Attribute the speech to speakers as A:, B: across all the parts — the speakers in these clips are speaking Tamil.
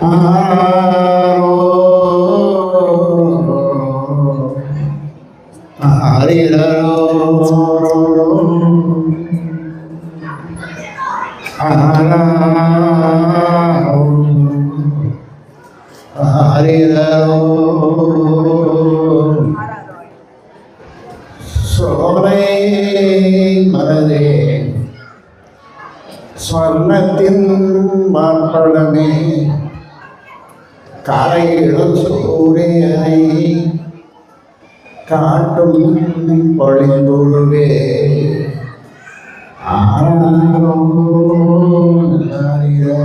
A: ஆரோ ஆரிரோ ஆரோ ஆரிரோ சோலை மலரே ஸ்வர்ணத்தின் மாம்பழமே காலையிலும் சூரியனை காட்டும் பொழிந்துருவே ஆரோ ஆரிரோ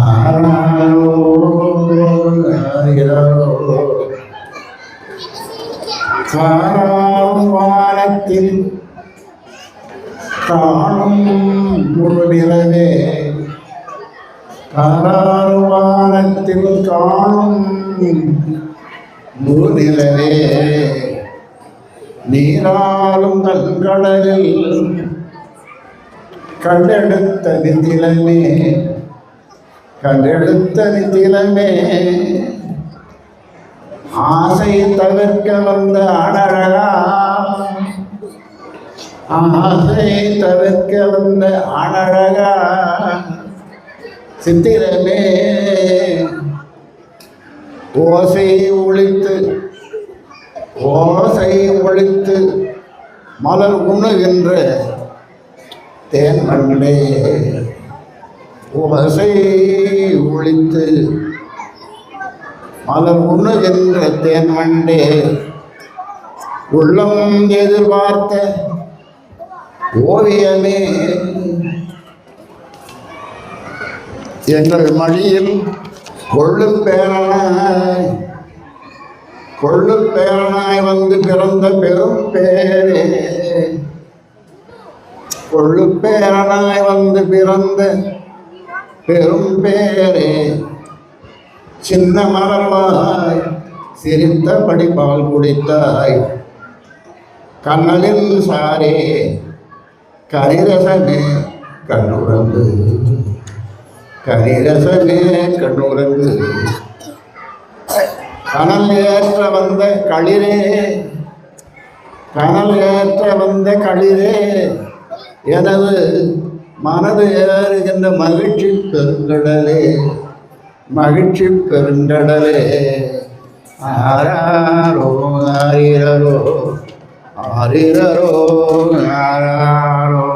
A: ஆரோ ஆரிரோ காணும் வானத்தில் காணும் முழுநிலவே காணும் வானத்தில் காணும் முழுநிலவே நீராலும் தங்கடலில் கண்டெடுத்த நித்திலமே கண்டெடுத்த நித்திலமே ஆசை தவிர்க்க வந்த அழகா ஆசை தவிர்க்க வந்த அழகா சித்திரமே ஓசை ஒழித்து மலர் உண்ணுகின்ற தேன்மண்டே ஓசை ஒழித்து மலர் உண்ணுகின்ற தேன்மண்டே உள்ளம் எதிர்பார்த்த ஓவியமே எங்கள் மடியில் கொள்ளு பேரனாய் வந்து பிறந்த பெரும் பேரே கொள்ளு பேரனாய் வந்து பிறந்த பெரும் பேரே சின்ன மலர்வாய் சிரித்தபடி பால் குடித்தாய் கண்ணலில் சாரே கரிரசமே கண்ணுறந்து கரிரசமே கண்ணுறந்து கனல் ஏற்ற வந்த களிரே எனது மனது ஏறுகின்ற மகிழ்ச்சி பெருங்கடலே ஆராரோ ஆரிரோ ஆரிரோ ஆராரோ